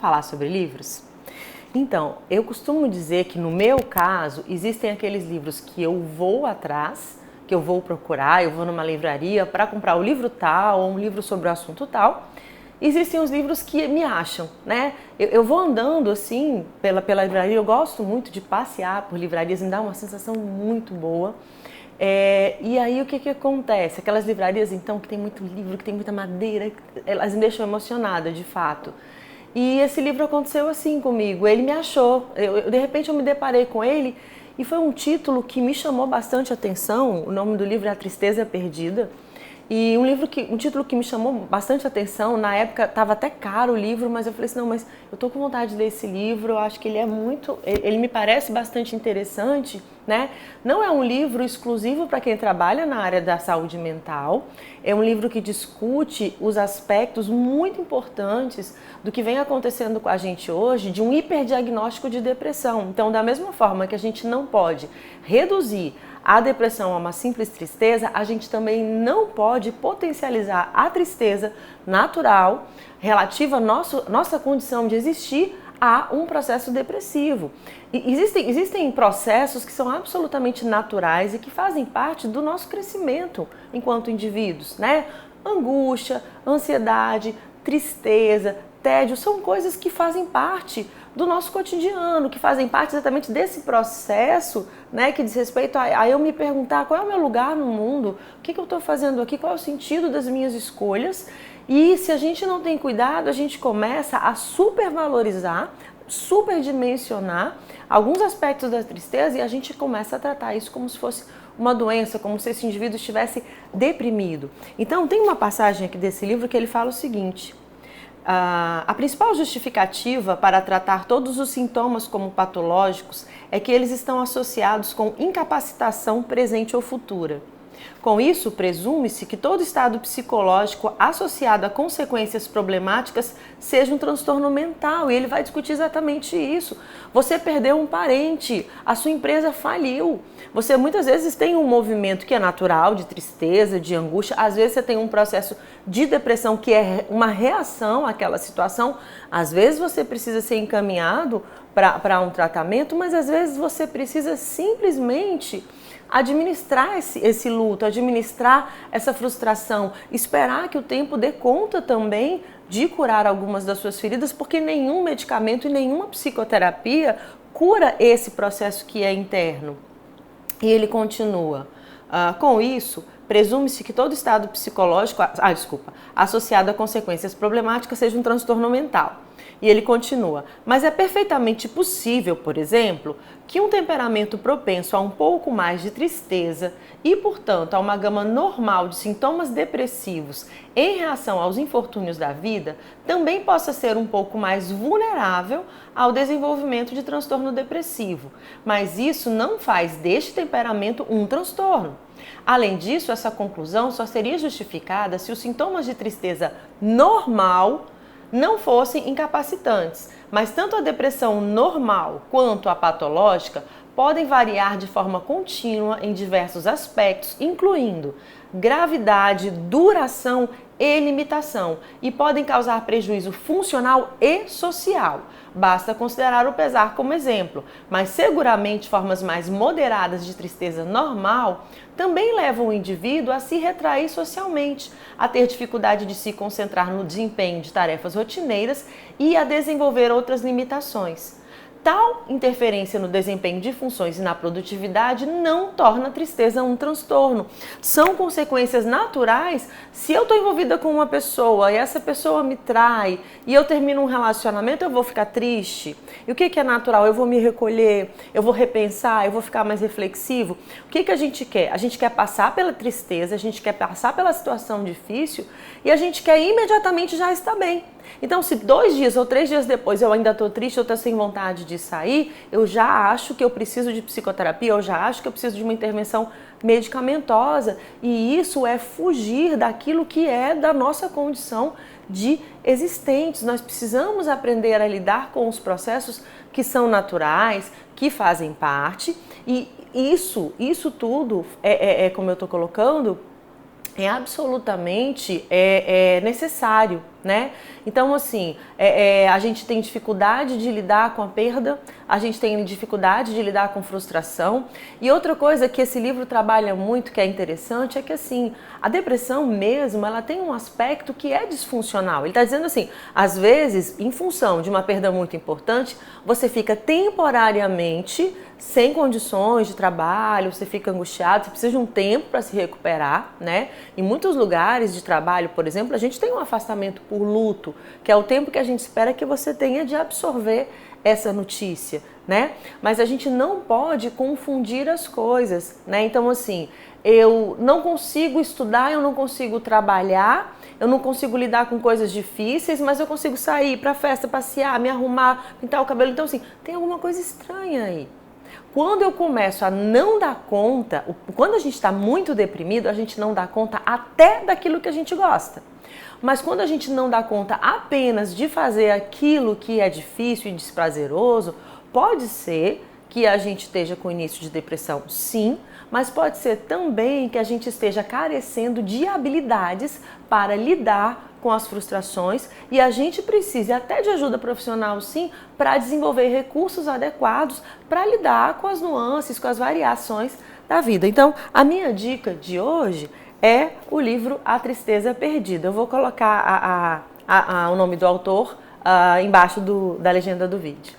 falar sobre livros? Então, eu costumo dizer que no meu caso, existem aqueles livros que eu vou atrás, que eu vou procurar, eu vou numa livraria para comprar o livro tal ou um livro sobre o assunto tal. Existem os livros que me acham, né? Eu vou andando assim pela livraria, eu gosto muito de passear por livrarias, me dá uma sensação muito boa. E aí o que acontece? Aquelas livrarias então que tem muito livro, que tem muita madeira, elas me deixam emocionada de fato. E esse livro aconteceu assim comigo, ele me achou, de repente eu me deparei com ele e foi um título que me chamou bastante atenção. O nome do livro é A Tristeza Perdida. E um título que me chamou bastante atenção, na época estava até caro o livro, mas eu falei assim, não, mas eu tô com vontade de ler esse livro, eu acho que ele me parece bastante interessante, né? Não é um livro exclusivo para quem trabalha na área da saúde mental, é um livro que discute os aspectos muito importantes do que vem acontecendo com a gente hoje, de um hiperdiagnóstico de depressão. Então, da mesma forma que a gente não pode reduzir a depressão é uma simples tristeza, a gente também não pode potencializar a tristeza natural relativa à nossa condição de existir a um processo depressivo. E existem processos que são absolutamente naturais e que fazem parte do nosso crescimento enquanto indivíduos, né? Angústia, ansiedade, tristeza, tédio, são coisas que fazem parte do nosso cotidiano, que fazem parte exatamente desse processo, né, que diz respeito a eu me perguntar qual é o meu lugar no mundo, o que eu estou fazendo aqui, qual é o sentido das minhas escolhas. E se a gente não tem cuidado, a gente começa a supervalorizar, superdimensionar alguns aspectos da tristeza e a gente começa a tratar isso como se fosse uma doença, como se esse indivíduo estivesse deprimido. Então tem uma passagem aqui desse livro que ele fala o seguinte: a principal justificativa para tratar todos os sintomas como patológicos é que eles estão associados com incapacitação presente ou futura. Com isso, presume-se que todo estado psicológico associado a consequências problemáticas seja um transtorno mental, e ele vai discutir exatamente isso. Você perdeu um parente, a sua empresa faliu, você muitas vezes tem um movimento que é natural, de tristeza, de angústia, às vezes você tem um processo de depressão que é uma reação àquela situação, às vezes você precisa ser encaminhado para um tratamento, mas às vezes você precisa simplesmente administrar esse luto, administrar essa frustração, esperar que o tempo dê conta também de curar algumas das suas feridas, porque nenhum medicamento e nenhuma psicoterapia cura esse processo que é interno. E ele continua, com isso, presume-se que todo estado psicológico, associado a consequências problemáticas seja um transtorno mental. E ele continua, mas é perfeitamente possível, por exemplo, que um temperamento propenso a um pouco mais de tristeza e, portanto, a uma gama normal de sintomas depressivos em reação aos infortúnios da vida, também possa ser um pouco mais vulnerável ao desenvolvimento de transtorno depressivo. Mas isso não faz deste temperamento um transtorno. Além disso, essa conclusão só seria justificada se os sintomas de tristeza normal não fossem incapacitantes, mas tanto a depressão normal quanto a patológica podem variar de forma contínua em diversos aspectos, incluindo gravidade, duração e limitação, e podem causar prejuízo funcional e social. Basta considerar o pesar como exemplo, mas seguramente formas mais moderadas de tristeza normal também levam o indivíduo a se retrair socialmente, a ter dificuldade de se concentrar no desempenho de tarefas rotineiras e a desenvolver outras limitações. Tal interferência no desempenho de funções e na produtividade não torna a tristeza um transtorno. São consequências naturais. Se eu estou envolvida com uma pessoa e essa pessoa me trai e eu termino um relacionamento, eu vou ficar triste. E o que é natural? Eu vou me recolher, eu vou repensar, eu vou ficar mais reflexivo. O que a gente quer? A gente quer passar pela tristeza, a gente quer passar pela situação difícil e a gente quer imediatamente já estar bem. Então, se 2 dias ou 3 dias depois eu ainda estou triste, eu estou sem vontade de sair, eu já acho que eu preciso de psicoterapia, eu já acho que eu preciso de uma intervenção medicamentosa. E isso é fugir daquilo que é da nossa condição de existentes. Nós precisamos aprender a lidar com os processos que são naturais, que fazem parte. E isso tudo, como eu estou colocando, é absolutamente necessário. né? Então, assim, a gente tem dificuldade de lidar com a perda, a gente tem dificuldade de lidar com frustração. E outra coisa que esse livro trabalha muito, que é interessante, é que, assim, a depressão mesmo, ela tem um aspecto que é disfuncional. Ele está dizendo assim, às vezes, em função de uma perda muito importante, você fica temporariamente sem condições de trabalho, você fica angustiado, você precisa de um tempo para se recuperar, né? Em muitos lugares de trabalho, por exemplo, a gente tem um afastamento por luto, que é o tempo que a gente espera que você tenha de absorver essa notícia, né? Mas a gente não pode confundir as coisas, né? Então, assim, eu não consigo estudar, eu não consigo trabalhar, eu não consigo lidar com coisas difíceis, mas eu consigo sair para festa, passear, me arrumar, pintar o cabelo. Então, assim, tem alguma coisa estranha aí. Quando eu começo a não dar conta, quando a gente está muito deprimido, a gente não dá conta até daquilo que a gente gosta. Mas quando a gente não dá conta apenas de fazer aquilo que é difícil e desprazeroso, pode ser que a gente esteja com início de depressão, sim, mas pode ser também que a gente esteja carecendo de habilidades para lidar com as frustrações e a gente precisa até de ajuda profissional, sim, para desenvolver recursos adequados para lidar com as nuances, com as variações da vida. Então, a minha dica de hoje é o livro A Tristeza Perdida. Eu vou colocar o nome do autor embaixo da legenda do vídeo.